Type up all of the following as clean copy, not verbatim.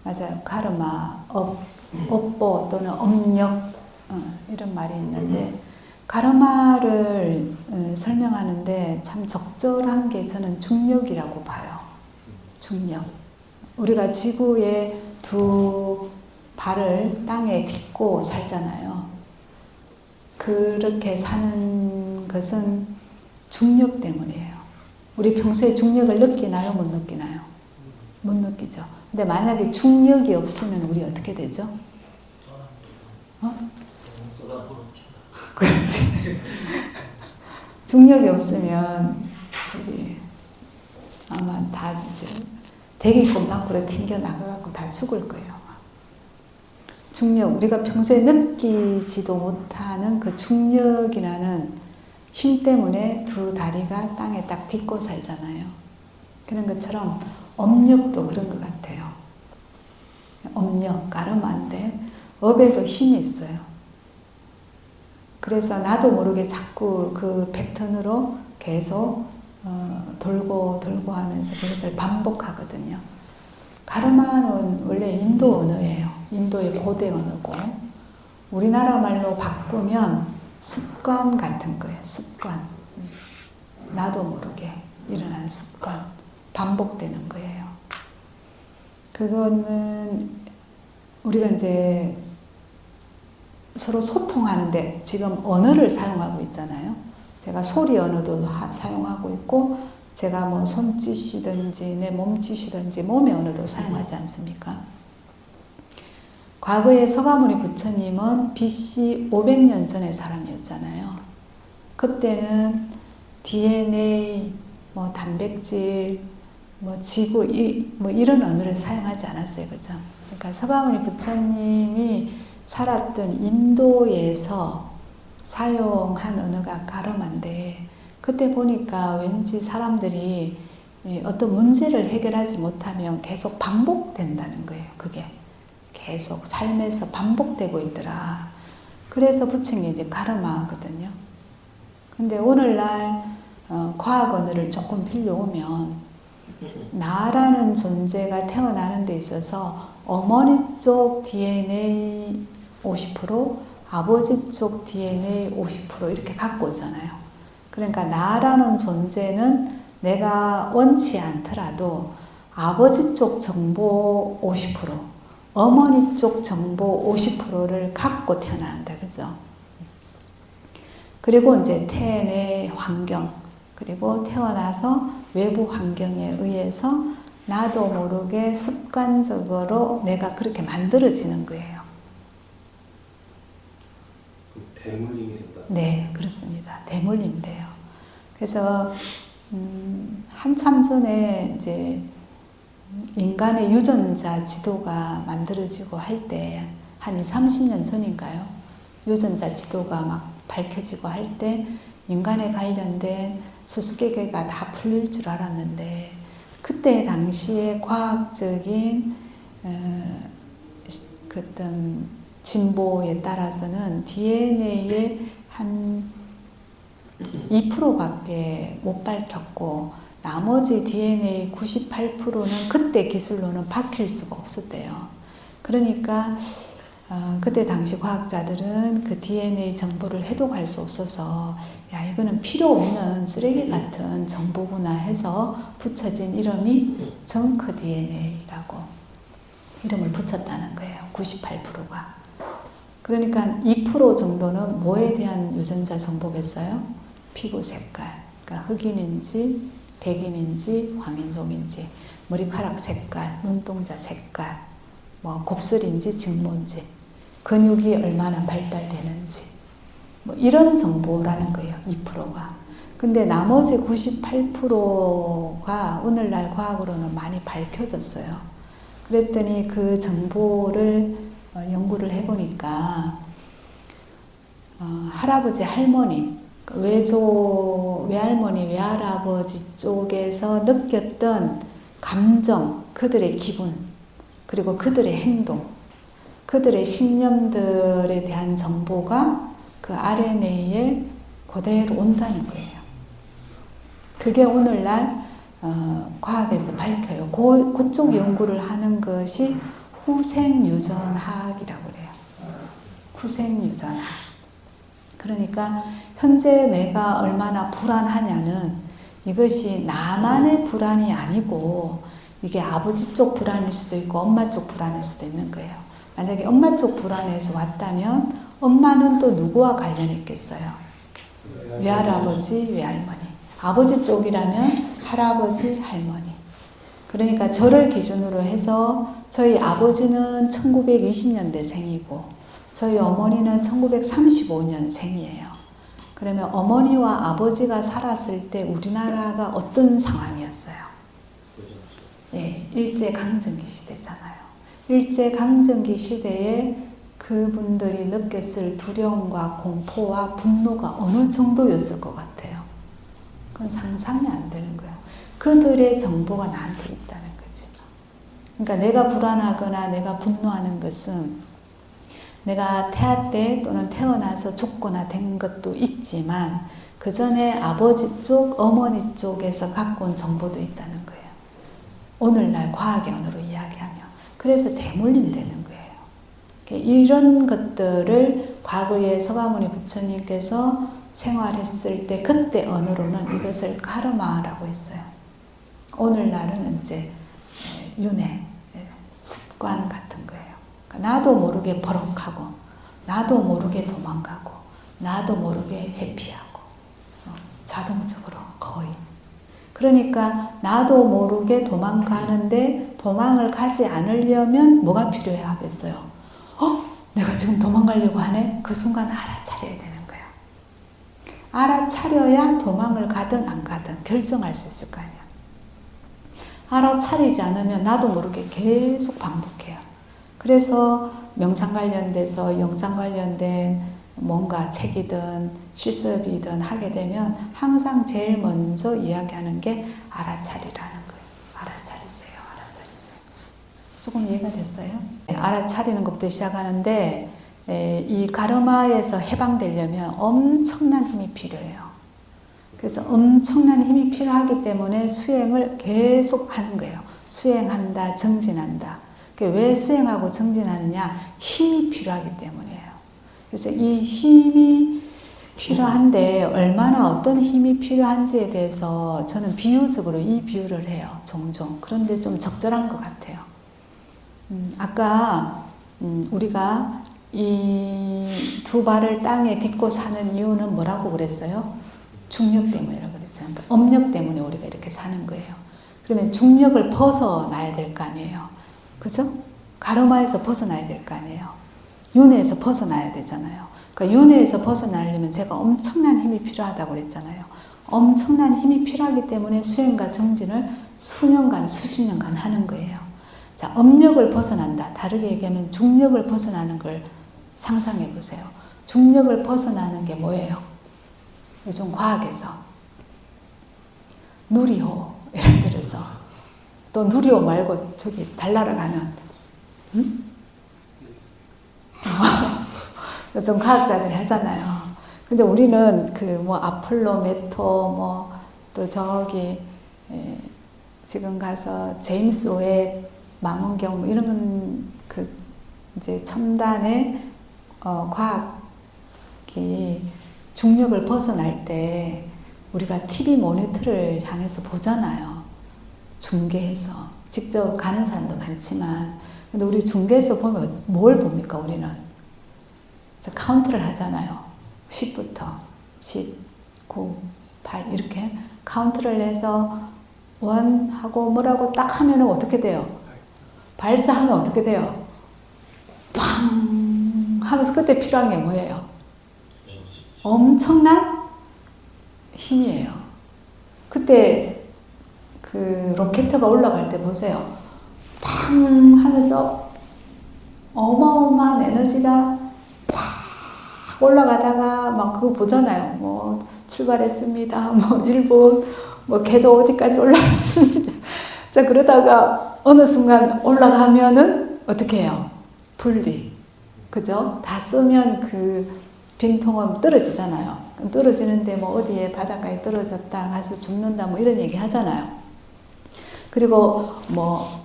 맞아요. 카르마, 업보 또는 업력 이런 말이 있는데 카르마를 설명하는데 참 적절한 게 저는 중력이라고 봐요. 중력. 우리가 지구에 두 발을 땅에 딛고 살잖아요. 그렇게 사는 것은 중력 때문이에요. 우리 평소에 중력을 느끼나요? 못 느끼나요? 못 느끼죠. 근데 만약에 중력이 없으면 우리 어떻게 되죠? 그렇지. 중력이 없으면 저기 아마 다 이제 대기권 밖으로 튕겨 나가갖고 다 죽을 거예요. 중력, 우리가 평소에 느끼지도 못하는 그 중력이라는 힘 때문에 두 다리가 땅에 딱 딛고 살잖아요. 그런 것처럼 업력도 그런 것 같아요. 업력, 까르마인데 업에도 힘이 있어요. 그래서 나도 모르게 자꾸 그 패턴으로 계속 돌고 하면서 그것을 반복하거든요. 카르마는 원래 인도 언어예요. 인도의 고대 언어고 우리나라 말로 바꾸면 습관 같은 거예요. 습관. 나도 모르게 일어나는 습관. 반복되는 거예요. 그거는 우리가 이제 서로 소통하는데 지금 언어를 사용하고 있잖아요. 제가 소리 언어도 사용하고 있고 제가 뭐 손짓이든지 내 몸짓이든지 몸의 언어도 사용하지 않습니까? 과거에 서가모니 부처님은 BC 500년 전의 사람이었잖아요. 그때는 DNA, 뭐 단백질, 뭐 지구, 뭐 이런 언어를 사용하지 않았어요. 그죠? 그러니까 서가모니 부처님이 살았던 인도에서 사용한 언어가 카르마인데 그때 보니까 왠지 사람들이 어떤 문제를 해결하지 못하면 계속 반복된다는 거예요. 그게 계속 삶에서 반복되고 있더라. 그래서 붙인 게 이제 카르마거든요. 근데 오늘날 과학 언어를 조금 빌려오면 나라는 존재가 태어나는 데 있어서 어머니 쪽 DNA 50%, 아버지 쪽 DNA 50% 이렇게 갖고 오잖아요. 그러니까 나라는 존재는 내가 원치 않더라도 아버지 쪽 정보 50%, 어머니 쪽 정보 50%를 갖고 태어난다. 그죠? 그리고 이제 태내 환경, 그리고 태어나서 외부 환경에 의해서 나도 모르게 습관적으로 내가 그렇게 만들어지는 거예요. 대물림이 된다? 네, 그렇습니다. 대물림 돼요. 그래서 한참 전에 이제 인간의 유전자 지도가 만들어지고 할 때 한 20, 30년 전인가요? 유전자 지도가 막 밝혀지고 할 때 인간에 관련된 수수께끼가 다 풀릴 줄 알았는데 그때 당시에 과학적인 어떤 진보에 따라서는 DNA의 한 2%밖에 못 밝혔고 나머지 DNA 98%는 그때 기술로는 밝힐 수가 없었대요. 그러니까 그때 당시 과학자들은 그 DNA 정보를 해독할 수 없어서 야 이거는 필요 없는 쓰레기 같은 정보구나 해서 붙여진 이름이 정크 DNA라고 이름을 붙였다는 거예요. 98%가. 그러니까 2% 정도는 뭐에 대한 유전자 정보겠어요? 피부 색깔. 그러니까 흑인인지 백인인지 황인종인지 머리카락 색깔, 눈동자 색깔, 뭐 곱슬인지 직모인지 근육이 얼마나 발달되는지 뭐 이런 정보라는 거예요. 2%가. 근데 나머지 98%가 오늘날 과학으로는 많이 밝혀졌어요. 그랬더니 그 정보를 연구를 해보니까 할아버지, 할머니, 외할머니, 외할아버지 쪽에서 느꼈던 감정, 그들의 기분, 그리고 그들의 행동, 그들의 신념들에 대한 정보가 그 RNA에 그대로 온다는 거예요. 그게 오늘날 과학에서 밝혀요. 그쪽 연구를 하는 것이 후생유전학이라고 그래요. 후생유전학. 그러니까 현재 내가 얼마나 불안하냐는 이것이 나만의 불안이 아니고 이게 아버지 쪽 불안일 수도 있고 엄마 쪽 불안일 수도 있는 거예요. 만약에 엄마 쪽 불안에서 왔다면 엄마는 또 누구와 관련이 있겠어요? 외할아버지, 외할머니. 아버지 쪽이라면 할아버지, 할머니. 그러니까 저를 기준으로 해서 저희 아버지는 1920년대생이고 저희 어머니는 1935년생이에요. 그러면 어머니와 아버지가 살았을 때 우리나라가 어떤 상황이었어요? 예, 일제강점기 시대잖아요. 일제강점기 시대에 그분들이 느꼈을 두려움과 공포와 분노가 어느 정도였을 것 같아요. 그건 상상이 안 되는 거예요. 그들의 정보가 나한테 있다는 거지. 그러니까 내가 불안하거나 내가 분노하는 것은 내가 태아 때 또는 태어나서 죽거나 된 것도 있지만 그 전에 아버지 쪽, 어머니 쪽에서 갖고 온 정보도 있다는 거예요. 오늘날 과학의 언어로 이야기하면. 그래서 대물림 되는 거예요. 이런 것들을 과거에 서가모니 부처님께서 생활했을 때 그때 언어로는 이것을 카르마라고 했어요. 오늘날은 이제 윤회, 습관 같은 거예요. 그러니까 나도 모르게 버럭하고 나도 모르게 도망가고 나도 모르게 회피하고 자동적으로 거의. 그러니까 나도 모르게 도망가는데 도망을 가지 않으려면 뭐가 필요해 하겠어요? 내가 지금 도망가려고 하네? 그 순간 알아차려야 되는 거예요. 알아차려야 도망을 가든 안 가든 결정할 수 있을 거 아니야. 알아차리지 않으면 나도 모르게 계속 반복해요. 그래서 명상 관련돼서 영상 관련된 뭔가 책이든 실습이든 하게 되면 항상 제일 먼저 이야기하는 게 알아차리라는 거예요. 알아차리세요. 알아차리세요. 조금 이해가 됐어요? 알아차리는 것부터 시작하는데 이 가르마에서 해방되려면 엄청난 힘이 필요해요. 그래서 엄청난 힘이 필요하기 때문에 수행을 계속 하는 거예요. 수행한다, 정진한다. 왜 수행하고 정진하느냐? 힘이 필요하기 때문이에요. 그래서 이 힘이 필요한데 얼마나 어떤 힘이 필요한지에 대해서 저는 비유적으로 이 비유를 해요. 종종. 그런데 좀 적절한 것 같아요. 아까 우리가 이 두 발을 땅에 딛고 사는 이유는 뭐라고 그랬어요? 중력 때문이라고 그랬잖아요. 그러니까 업력 때문에 우리가 이렇게 사는 거예요. 그러면 중력을 벗어나야 될 거 아니에요. 그죠? 가르마에서 벗어나야 될 거 아니에요. 윤회에서 벗어나야 되잖아요. 그러니까 윤회에서 벗어나려면 제가 엄청난 힘이 필요하다고 그랬잖아요. 엄청난 힘이 필요하기 때문에 수행과 정진을 수년간, 수십 년간 하는 거예요. 자, 업력을 벗어난다. 다르게 얘기하면 중력을 벗어나는 걸 상상해 보세요. 중력을 벗어나는 게 뭐예요? 요즘 과학에서 누리호, 예를 들어서 또 누리호 말고 저기 달 날아가면 요즘 과학자들이 하잖아요. 근데 우리는 그 뭐 아폴로, 메토 뭐 또 저기 지금 가서 제임스 웹 망원경 뭐 이런 건 그 이제 첨단의 과학이 중력을 벗어날 때 우리가 TV 모니터를 향해서 보잖아요. 중계해서 직접 가는 사람도 많지만 근데 우리 중계에서 보면 뭘 봅니까 우리는? 카운트를 하잖아요. 10부터 10, 9, 8 이렇게 카운트를 해서 1 하고 뭐라고 딱 하면 어떻게 돼요? 발사하면 어떻게 돼요? 팡 하면서 그때 필요한 게 뭐예요? 엄청난 힘이에요. 그때 그 로켓트가 올라갈 때 보세요. 팡 하면서 어마어마한 에너지가 팍 올라가다가 막 그거 보잖아요. 뭐 출발했습니다. 뭐 1분 뭐 궤도 어디까지 올라갔습니다. 자 그러다가 어느 순간 올라가면은 어떻게 해요? 분리. 그죠? 다 쓰면 그 빈통은 떨어지잖아요. 떨어지는데 뭐 어디에 바닷가에 떨어졌다 가서 죽는다 뭐 이런 얘기 하잖아요. 그리고 뭐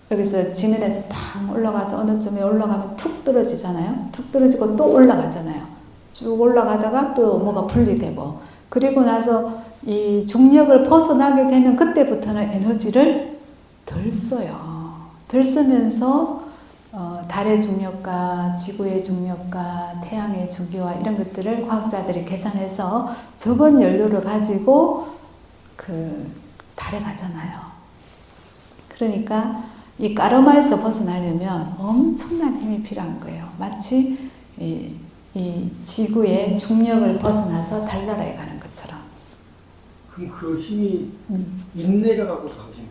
여기서 지면에서 팡 올라가서 어느 쯤에 올라가면 툭 떨어지잖아요. 툭 떨어지고 또 올라가잖아요. 쭉 올라가다가 또 뭐가 분리되고, 그리고 나서 이 중력을 벗어나게 되면 그때부터는 에너지를 덜 써요. 덜 쓰면서 달의 중력과 지구의 중력과 태양의 주기와 이런 것들을 과학자들이 계산해서 적은 연료를 가지고 그 달에 가잖아요. 그러니까 이 까르마에서 벗어나려면 엄청난 힘이 필요한 거예요. 마치 이 지구의 중력을 벗어나서 달나라에 가는 것처럼. 그럼 그 힘이 인내력하고 다르신 거예요?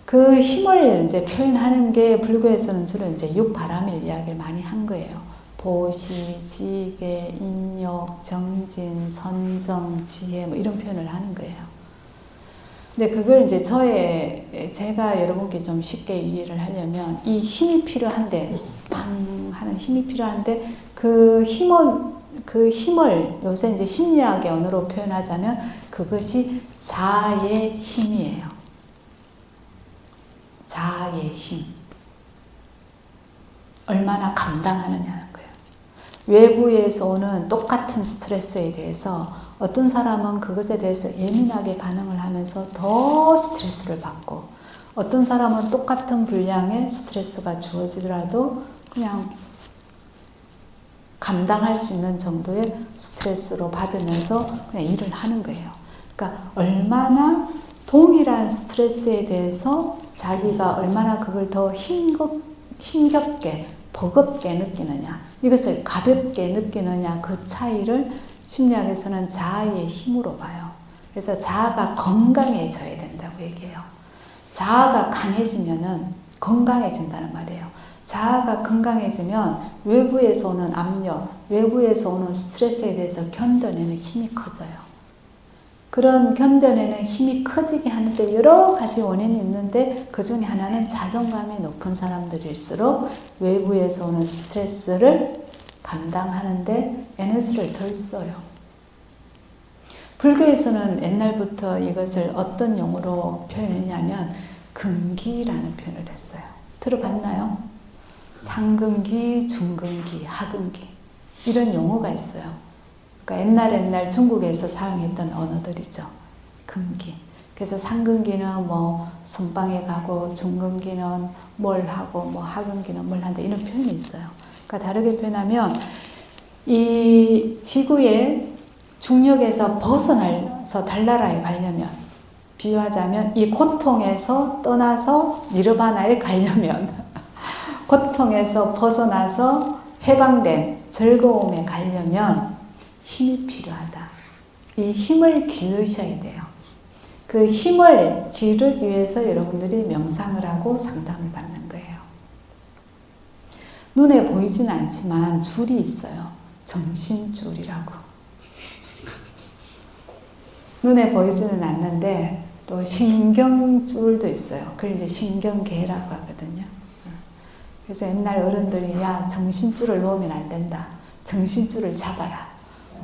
그 힘을 이제 표현하는 게 불교에서는 주로 이제 육바람일 이야기를 많이 한 거예요. 보시, 지계, 인욕, 정진, 선정, 지혜 뭐 이런 표현을 하는 거예요. 근데 그걸 이제 제가 여러분께 좀 쉽게 이해를 하려면 이 힘이 필요한데, 팡 하는 힘이 필요한데 그 힘을 요새 이제 심리학의 언어로 표현하자면 그것이 자의 힘이에요. 자의 힘. 얼마나 감당하느냐는 거예요. 외부에서 오는 똑같은 스트레스에 대해서 어떤 사람은 그것에 대해서 예민하게 반응을 하면서 더 스트레스를 받고, 어떤 사람은 똑같은 분량의 스트레스가 주어지더라도 그냥 감당할 수 있는 정도의 스트레스로 받으면서 그냥 일을 하는 거예요. 그러니까 얼마나 동일한 스트레스에 대해서 자기가 얼마나 그걸 더 힘겹게, 버겁게 느끼느냐, 이것을 가볍게 느끼느냐, 그 차이를 심리학에서는 자아의 힘으로 봐요. 그래서 자아가 건강해져야 된다고 얘기해요. 자아가 강해지면은 건강해진다는 말이에요. 자아가 건강해지면 외부에서 오는 압력, 외부에서 오는 스트레스에 대해서 견뎌내는 힘이 커져요. 그런 견뎌내는 힘이 커지게 하는데 여러 가지 원인이 있는데 그 중에 하나는 자존감이 높은 사람들일수록 외부에서 오는 스트레스를 감당하는데 에너지를 덜 써요. 불교에서는 옛날부터 이것을 어떤 용어로 표현했냐면 근기라는 표현을 했어요. 들어봤나요? 상근기, 중근기, 하근기 이런 용어가 있어요. 그러니까 옛날 중국에서 사용했던 언어들이죠. 근기. 그래서 상근기는 뭐 선방에 가고, 중근기는 뭘 하고, 뭐 하근기는 뭘 한다 이런 표현이 있어요. 그러니까 다르게 표현하면 이 지구의 중력에서 벗어나서 달나라에 가려면, 비유하자면 이 고통에서 떠나서 니르바나에 가려면, 고통에서 벗어나서 해방된 즐거움에 가려면 힘이 필요하다. 이 힘을 기르셔야 돼요. 그 힘을 기르기 위해서 여러분들이 명상을 하고 상담을 받는 거예요. 눈에 보이진 않지만 줄이 있어요. 정신줄이라고. 눈에 보이지는 않는데 또 신경줄도 있어요. 그걸 이제 신경계라고 하거든요. 그래서 옛날 어른들이 야, 정신줄을 놓으면 안 된다. 정신줄을 잡아라.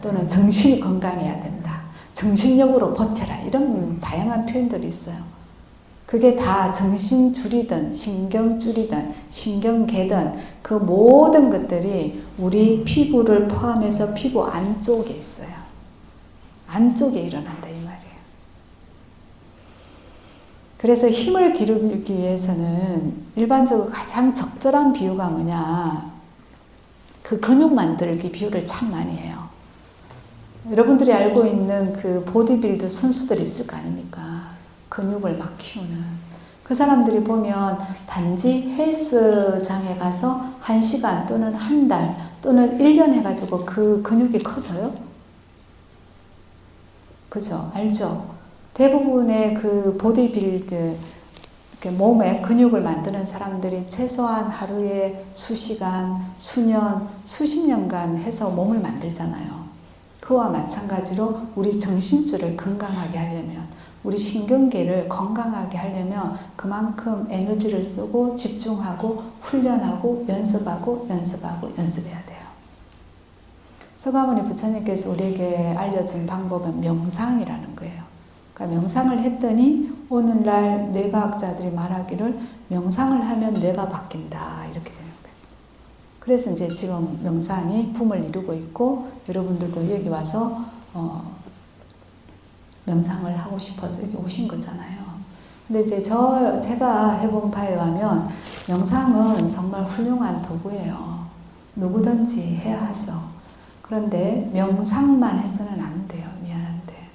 또는 정신이 건강해야 된다. 정신력으로 버텨라. 이런 다양한 표현들이 있어요. 그게 다 정신줄이든 신경줄이든 신경계든 그 모든 것들이 우리 피부를 포함해서 피부 안쪽에 있어요. 안쪽에 일어난다 이 말이에요. 그래서 힘을 기르기 위해서는 일반적으로 가장 적절한 비유가 뭐냐, 그 근육 만들기 비유를 참 많이 해요. 여러분들이 알고 있는 그 보디빌드 선수들이 있을 거 아닙니까? 근육을 막 키우는. 그 사람들이 보면 단지 헬스장에 가서 1시간 또는 한 달 또는 1년 해가지고 그 근육이 커져요? 그죠? 알죠? 대부분의 그 보디빌드, 몸에 근육을 만드는 사람들이 최소한 하루에 수시간, 수년, 수십 년간 해서 몸을 만들잖아요. 그와 마찬가지로 우리 정신줄을 건강하게 하려면, 우리 신경계를 건강하게 하려면 그만큼 에너지를 쓰고 집중하고 훈련하고 연습하고 연습해야 돼요. 서가모니 부처님께서 우리에게 알려준 방법은 명상이라는 거예요. 그러니까 명상을 했더니 오늘날 뇌과학자들이 말하기를 명상을 하면 뇌가 바뀐다 이렇게 되는 거예요. 그래서 이제 지금 명상이 붐을 이루고 있고 여러분들도 여기 와서 명상을 하고 싶어서 여기 오신 거잖아요. 근데 이제 제가 해본 바에 의하면 명상은 정말 훌륭한 도구예요. 누구든지 해야 하죠. 그런데 명상만 해서는 안 돼요. 미안한데.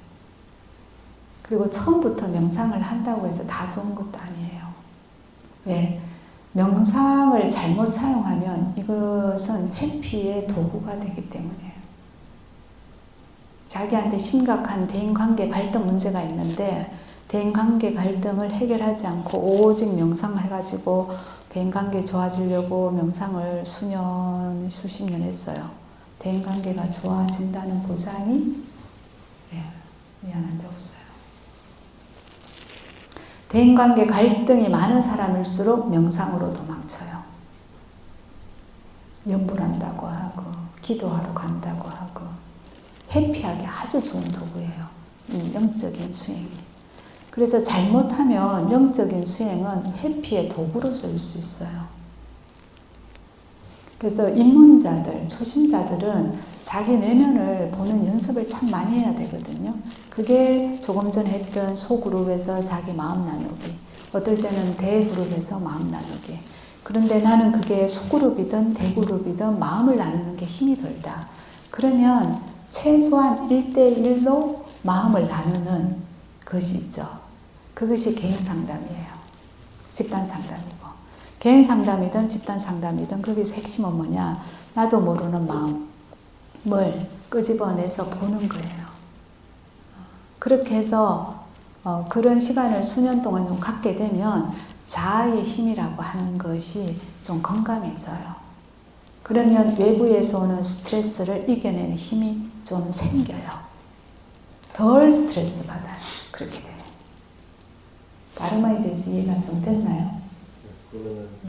그리고 처음부터 명상을 한다고 해서 다 좋은 것도 아니에요. 왜? 명상을 잘못 사용하면 이것은 회피의 도구가 되기 때문이에요. 자기한테 심각한 대인관계 갈등 문제가 있는데 대인관계 갈등을 해결하지 않고 오직 명상을 해가지고 대인관계 좋아지려고 명상을 수년, 수십 년 했어요. 대인관계가 좋아진다는 보장이 미안한데 없어요. 대인관계 갈등이 많은 사람일수록 명상으로 도망쳐요. 연불한다고 하고 기도하러 간다고 하고 회피하기 아주 좋은 도구예요. 이 영적인 수행이. 그래서 잘못하면 영적인 수행은 회피의 도구로 쓰일 수 있어요. 그래서 입문자들, 초심자들은 자기 내면을 보는 연습을 참 많이 해야 되거든요. 그게 조금 전에 했던 소그룹에서 자기 마음 나누기, 어떨 때는 대그룹에서 마음 나누기. 그런데 나는 그게 소그룹이든 대그룹이든 마음을 나누는 게 힘이 들다. 그러면 최소한 1대1로 마음을 나누는 것이 있죠. 그것이 개인 상담이에요. 집단 상담이고. 개인 상담이든 집단 상담이든 거기서 핵심은 뭐냐? 나도 모르는 마음을 끄집어내서 보는 거예요. 그렇게 해서 그런 시간을 수년 동안 좀 갖게 되면 자아의 힘이라고 하는 것이 좀 건강해져요. 그러면 외부에서 오는 스트레스를 이겨내는 힘이 좀 생겨요. 덜 스트레스 받아요. 그렇게 되면. 다른 말에 대해서 이해가 좀 됐나요? 그러면